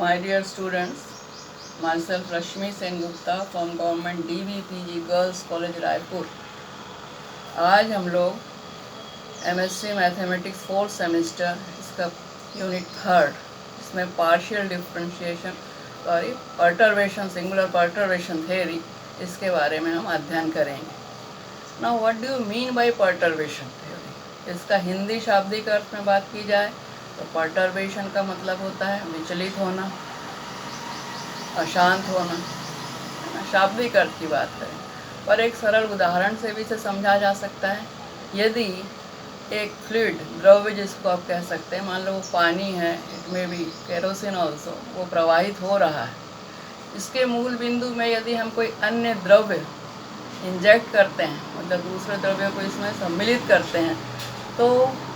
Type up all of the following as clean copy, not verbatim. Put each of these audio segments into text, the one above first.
My dear students, myself Rashmi Sengupta from Government DBPG Girls College Raipur. आज हम लोग MSc mathematics 4th semester इसका unit 3 इसमें partial differentiation perturbation singular perturbation theory इसके बारे में हम अध्ययन करेंगे। Now what do you mean by perturbation theory? इसका हिंदी शाब्दिक अर्थ में बात की जाए तो परटर्वेशन का मतलब होता है विचलित होना, अशांत होना, है ना। शाब्दिक अर्थ की बात करें पर एक सरल उदाहरण से भी इसे समझा जा सकता है। यदि एक फ्लूइड द्रव्य जिसको आप कह सकते हैं, मान लो वो पानी है, इट में भी केरोसिन ऑल्सो, वो प्रवाहित हो रहा है, इसके मूल बिंदु में यदि हम कोई अन्य द्रव्य इंजेक्ट करते हैं, मतलब दूसरे द्रव्य को इसमें सम्मिलित करते हैं, तो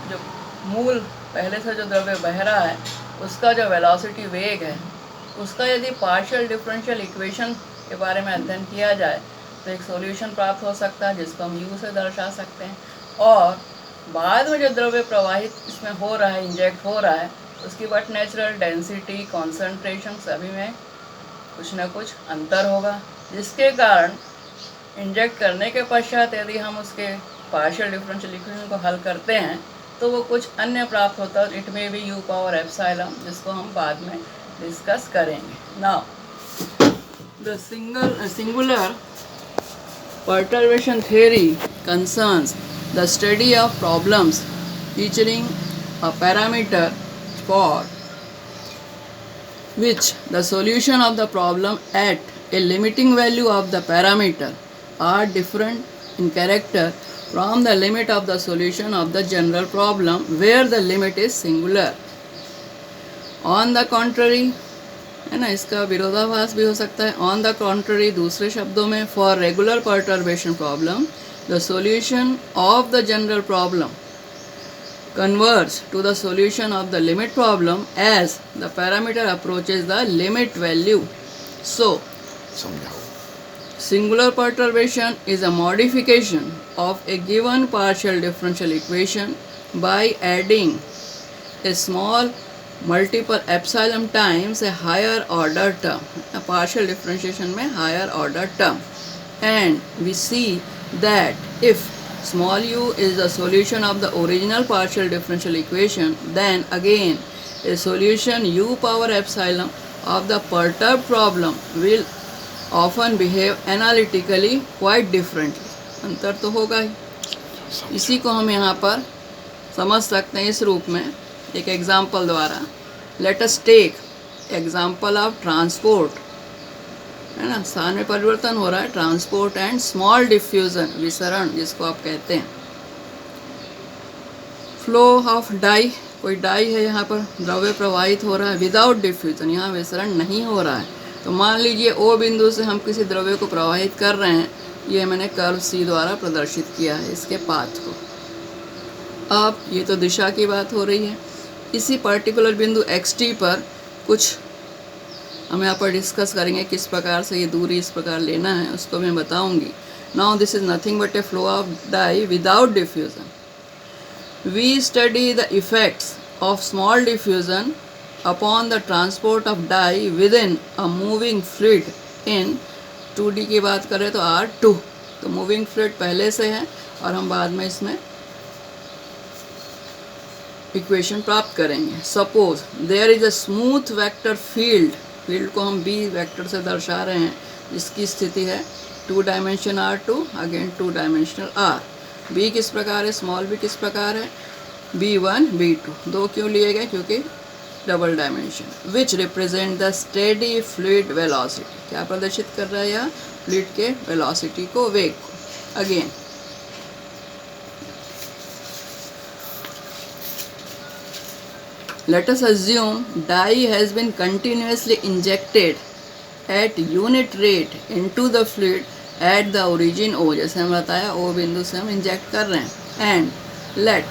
जो मूल पहले से जो द्रव्य बह रहा है उसका जो वेलोसिटी वेग है, उसका यदि पार्शियल डिफरेंशियल इक्वेशन के बारे में अध्ययन किया जाए तो एक सॉल्यूशन प्राप्त हो सकता है जिसको हम यू से दर्शा सकते हैं। और बाद में जो द्रव्य प्रवाहित इसमें हो रहा है, इंजेक्ट हो रहा है, उसकी बट नेचुरल डेंसिटी, कॉन्सेंट्रेशन सभी में कुछ न कुछ अंतर होगा, जिसके कारण इंजेक्ट करने के पश्चात यदि हम उसके पार्शियल डिफरेंशियल इक्वेशन को हल करते हैं तो वो कुछ अन्य प्राप्त होता है। It may be you power epsilon, जिसको हम बाद में डिस्कस करेंगे। Now the singular perturbation theory concerns the study of problems featuring a parameter for which the solution of the problem at a limiting value of the parameter are different in character from the limit of the solution of the general problem where the limit is singular. On the contrary, है ना, इसका विरोधाभास भी हो सकता है। On the contrary, दूसरे शब्दों में, for regular perturbation problem the solution of the general problem converge to the solution of the limit problem as the parameter approaches the limit value. So, singular perturbation is a modification of a given partial differential equation by adding a small multiple epsilon times a higher order term, a partial differentiation में higher order term, and we see that if small u is the solution of the original partial differential equation, then again a solution u power epsilon of the perturbed problem will often behave analytically quite differently. अंतर तो होगा ही। इसी को हम यहाँ पर समझ सकते हैं इस रूप में एक एग्जाम्पल द्वारा। Let us take example of transport, है ना, स्थान में परिवर्तन हो रहा है, ट्रांसपोर्ट एंड स्मॉल डिफ्यूजन, विसरण जिसको आप कहते हैं। फ्लो ऑफ डाई, कोई डाई है, यहाँ पर द्रव्य प्रवाहित हो रहा है विदाउट डिफ्यूजन, यहाँ विसरण नहीं हो रहा है। तो मान लीजिए ओ बिंदु से हम किसी द्रव्य को प्रवाहित कर रहे हैं, ये मैंने कर्व सी द्वारा प्रदर्शित किया है इसके पाथ को। अब ये तो दिशा की बात हो रही है। इसी पर्टिकुलर बिंदु xt पर कुछ हम यहाँ पर डिस्कस करेंगे किस प्रकार से ये दूरी इस प्रकार लेना है, उसको मैं बताऊंगी। Now this is nothing but a flow of dye without diffusion. We study the effects of small diffusion upon the transport of dye within a moving fluid in 2D की बात करें तो R2। तो moving fluid पहले से है और हम बाद में इसमें इक्वेशन प्राप्त करेंगे। Suppose there is a smooth vector field, field को हम बी वेक्टर से दर्शा रहे हैं, जिसकी स्थिति है 2 dimension R2 again 2 dimensional R। B किस प्रकार है, स्मॉल बी किस प्रकार है, B1 B2, दो क्यों लिए गए, क्योंकि double dimension. Which represent the steady fluid velocity, क्या प्रदर्शित कर रहा है यह, फ्लूइड के वेलोसिटी को, वेग को। Again let us assume dye has been continuously injected at unit rate into the fluid at the origin O, जैसे हम बताया O बिंदु से हम इंजेक्ट कर रहे हैं। and let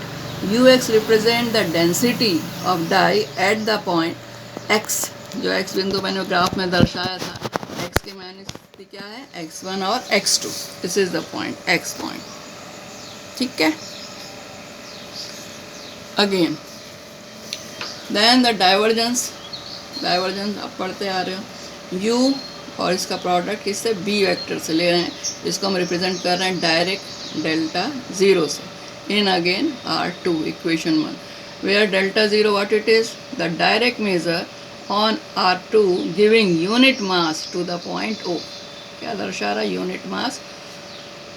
ux represent the density of dye at the point x, जो x बिंदु मैंने ग्राफ में दर्शाया था, x के माइनस स्थिति क्या है, x1 और x2, this is the point x point, ठीक है। Again then the divergence divergence आप पढ़ते आ रहे हो। u और इसका प्रोडक्ट किससे, b वेक्टर से ले रहे हैं, इसको हम रिप्रेजेंट कर रहे हैं डायरेक्ट डेल्टा ज़ीरो से। In again R2 equation 1 where delta zero what it is, the direct measure on R2 giving unit mass to the point O। क्या दर्शा रहा है, यूनिट मास,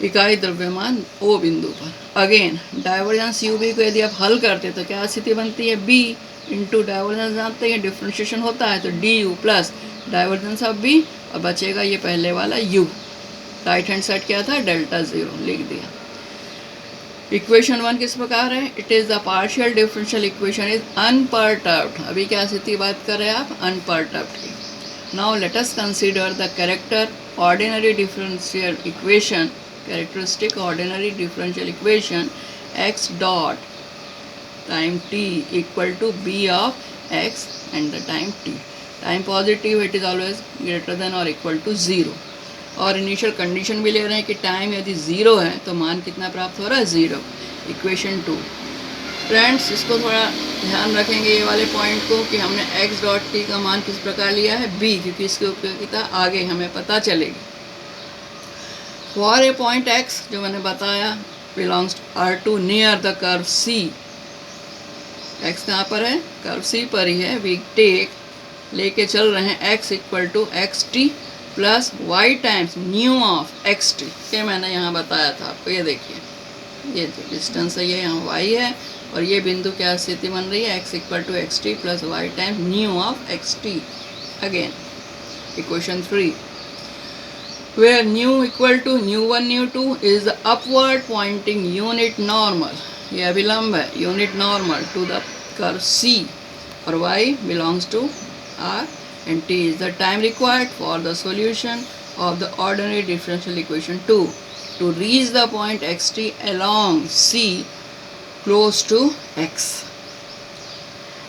इकाई द्रव्यमान O बिंदु पर। अगेन डाइवर्जेंस UB को यदि आप हल करते तो क्या स्थिति बनती है, B इंटू डाइवर्जेंस जानते हैं डिफ्रेंशिएशन होता है तो DU plus divergence of B और बचेगा ये पहले वाला U। राइट हैंड साइड क्या था, डेल्टा ज़ीरो लिख दिया। इक्वेशन 1 किस प्रकार है, it is the partial differential equation is unperturbed. अभी क्या स्थिति बात कर रहे हैं आप, अनपर्टर्ब्ड की। Now let us consider the character ordinary differential equation, characteristic ordinary differential equation x dot time t equal to b of x and the time t। Time positive it is always greater than और equal to zero, और initial condition भी ले रहे हैं कि time यदि zero है तो मान कितना प्राप्त हो रहा है, ज़ीरो। इक्वेशन 2 फ्रेंड्स, इसको थोड़ा ध्यान रखेंगे ये वाले पॉइंट को कि हमने x डॉट टी का मान किस प्रकार लिया है, b, क्योंकि इसकी उपयोगिता आगे हमें पता चलेगी। फॉर ए पॉइंट x जो मैंने बताया belongs to R2 near the curve C। x कहाँ पर है, कर्व C पर ही है। वी टेक लेके चल रहे हैं x equal to x t plus y times nu of x t. ये मैंने यहाँ बताया था आपको, ये देखिए ये जो डिस्टेंस है ये यहाँ y है और ये बिंदु क्या स्थिति बन रही है, x equal to x t plus y times nu of x t. Again equation 3 where nu equal to nu1 nu2 is the upward pointing unit normal, ये अभिलंब है unit normal to the curve C और y belongs to R and t is the time required for the solution of the ordinary differential equation 2 to reach the point xt along C close to x.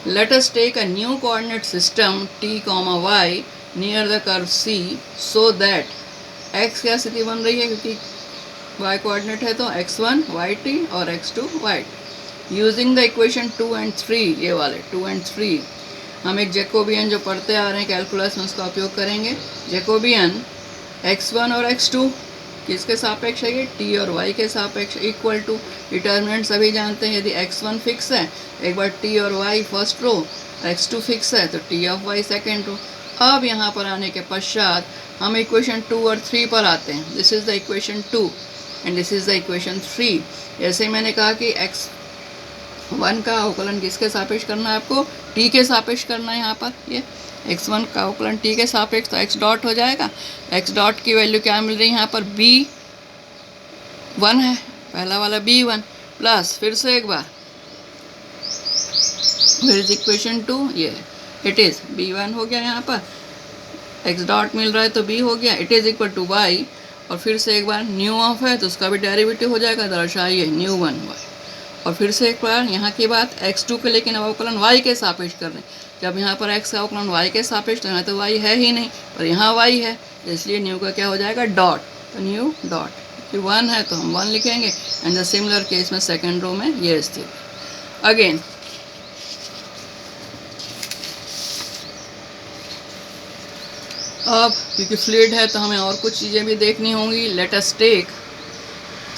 Let us take a new coordinate system t comma y near the curve C so that x क्या स्थिति बन रही है, क्योंकि y coordinate है तो x1 yt और x2 yt। Using the equation 2 and 3, ये वाले 2 एंड 3 हम एक जैकोबियन जो पढ़ते आ रहे हैं कैलकुलस में उसका उपयोग करेंगे। जैकोबियन x1 और x2 किसके सापेक्ष है, ये t और y के सापेक्ष इक्वल टू। डिटर्मिनेंट सभी जानते हैं, यदि x1 फिक्स है एक बार t और y first row, x2 fix है तो t of y second row. अब यहाँ पर आने के पश्चात हम इक्वेशन 2 और 3 पर आते हैं। This is the equation 2 and this is the equation 3। जैसे ही मैंने कहा कि x1 का अवकलन किसके सापेक्ष करना है, आपको t के सापेक्ष करना है। यहाँ पर ये x1 का अवकलन t के सापेक्ष तो x डॉट हो जाएगा। x डॉट की वैल्यू क्या मिल रही है यहाँ पर, b1 है, पहला वाला b1 प्लस फिर से एक बार फिर इज इक्वेशन 2, ये इट इज़ b1 हो गया, यहाँ पर x डॉट मिल रहा है तो b हो गया, it is equal to y और फिर से एक बार न्यू ऑफ है तो उसका भी डेरिवेटिव हो जाएगा, दर्शाइए न्यू 1 y। और फिर से एक बार यहाँ की बात x2 के, लेकिन अवकलन y के सापेक्ष कर रहे हैं। जब यहाँ पर x का अवकलन y के सापेक्ष तो यहाँ तो y है ही नहीं, पर यहाँ y है, इसलिए न्यू का क्या हो जाएगा, डॉट। तो न्यू डॉट, कि 1 है तो हम 1 लिखेंगे एंड द सिमिलर केस में सेकेंड रो में ये स्थिति। अगेन अब क्योंकि फ्लूइड है तो हमें और कुछ चीज़ें भी देखनी होंगी। Let us take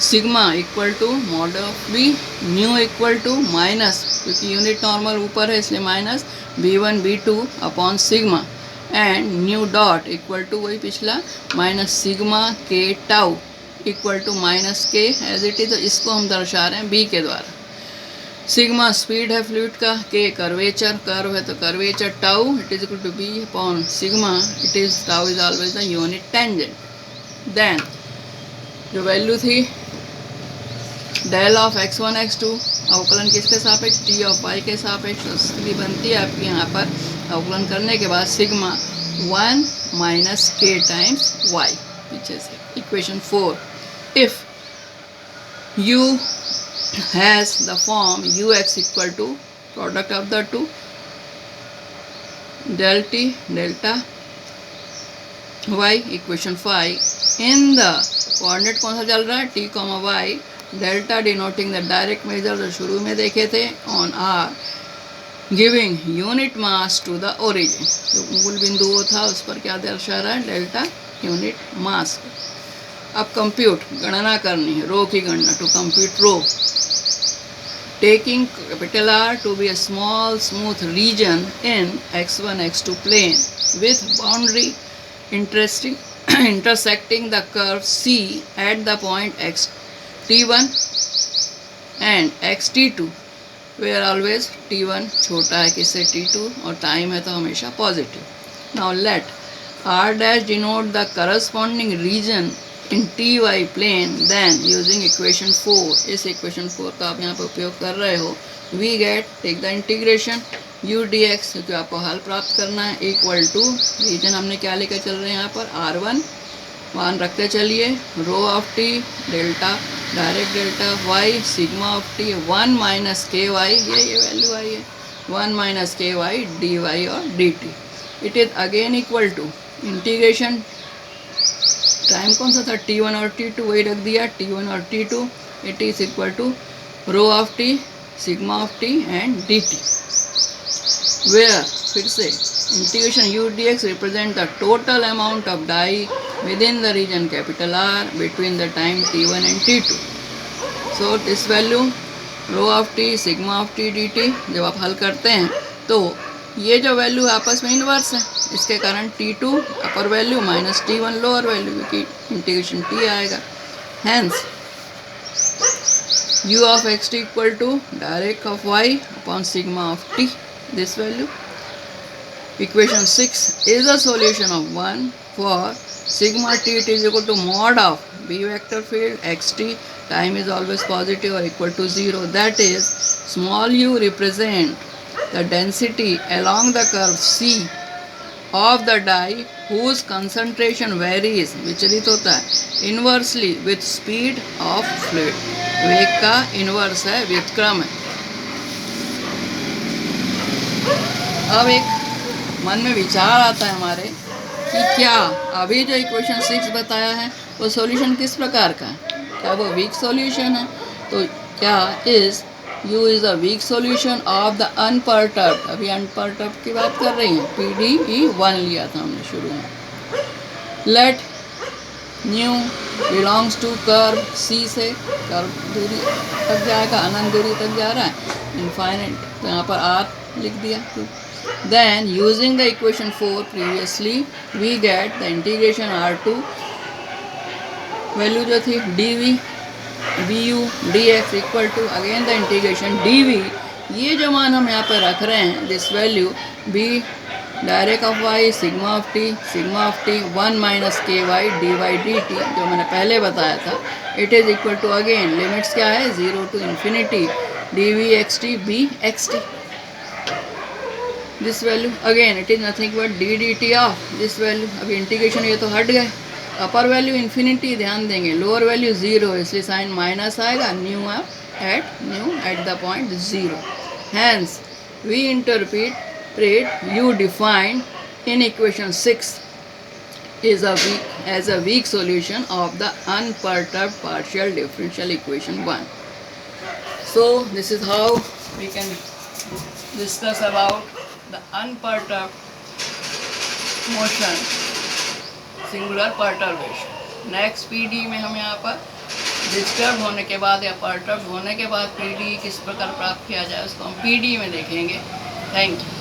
sigma equal to mod of b, nu equal to minus, क्योंकि यूनिट नॉर्मल ऊपर है इसलिए minus b1 b2 upon sigma and nu dot equal to वही पिछला minus sigma k tau equal to minus k as it is. तो इसको हम दर्शा रहे हैं b के द्वारा। सिग्मा स्पीड है फ्लूइड का, के कर्वेचर, कर्व है तो curvature tau it is equal to b upon sigma, it is tau is always the unit tangent. Then जो वैल्यू थी डेल ऑफ x1 x2 अवकलन किसके सापेक्ष, t ऑफ y के सापेक्ष, स्थिति बनती है आपकी यहाँ पर अवकलन करने के बाद सिग्मा 1 माइनस के टाइम्स y पीछे से। Equation 4 if u has the form ux equal to product of the two del t delta y। Equation 5 in the coordinate कौन सा चल रहा है, t y, delta denoting the direct measure जो शुरू में देखे थे on r giving unit mass to the origin. जो मूल बिंदु वो था उस पर क्या दर्शा रहा है, डेल्टा यूनिट मास। अब कंप्यूट गणना करनी है, रो की गणना, to compute rho. Taking capital R to be a small smooth region in x1 x2 plane with boundary intersecting the curve C at the point xt1 and xt2 where always t1 छोटा है किससे t2 और time है तो हमेशा positive. Now let r dash denote the corresponding region in ty plane, then using equation 4, इस equation 4 का आप यहाँ पर उपयोग कर रहे हो, we get, take the integration u dx, क्योंकि आपको हल प्राप्त करना है, इक्वल टू रीजन हमने क्या लेकर चल रहे हैं यहाँ पर r1 मान रखते चलिए, rho of t delta direct delta y sigma of t 1 minus k y, ये वैल्यू आई है 1 minus k y d y और d t. It is again equal to integration, time कौन सा था t1 और t2 वही रख दिया, t1 और t2, it is equal to rho of t sigma of t and d t, where फिर से integration u dx represent the total amount of dye within the region capital R between the time t1 and t2। So this value rho of t sigma of t d t जब आप हल करते हैं तो ये जो value आपस में इन्वर्स है, इसके कारण t2 upper value minus t1 lower value, क्योंकि इंटीग्रेशन t आएगा। Hence u of x t equal to direct of y upon sigma of t, this value. Equation 6 is a solution of 1 for sigma t it is equal to mod of b vector field x t, time is always positive और equal to 0, that is small u represent the density along the curve C of the die whose concentration varies, विचलित होता है inversely with speed of fluid, वेग का inverse है, व्युत्क्रम है। अब एक मन में विचार आता है हमारे कि क्या अभी जो इक्वेशन 6 बताया है वो सॉल्यूशन किस प्रकार का है, क्या वो वीक सॉल्यूशन है, तो क्या is u is a weak solution of the unperturbed, अभी अनपर्टर्ब्ड की बात कर रही हैं, PDE1 लिया था हमने शुरू में। Let nu belongs to curve C से, कर्व दूरी तक जाएगा, अनंत दूरी तक जा रहा है, इनफाइनाइट, तो यहाँ पर R लिख दिया। Then using the equation 4 previously we get the integration R2 value जो थी dv du dx equal to again the integration dv, ये जो मान हम यहाँ पर रख रहे हैं, this value b direct of y sigma of t 1 minus k y d y d t, जो मैंने पहले बताया था, it is equal to again limits क्या है 0 to infinity dv xt b xt, this value again it is nothing but d d t of this value. अभी integration ये तो हट गए, अपर वैल्यू इन्फिनिटी ध्यान देंगे, लोअर वैल्यू 0 इसलिए साइन माइनस आएगा, nu at the point 0। Hence we interpret u defined in equation 6 is as a weak solution of the unperturbed partial differential equation 1. So this is how we can discuss about the unperturbed motion, singular perturbation. Next PD में हम यहाँ पर disturb होने के बाद या perturb होने के बाद पीडी किस प्रकार प्राप्त किया जाए उसको हम पीडी में देखेंगे। Thank you.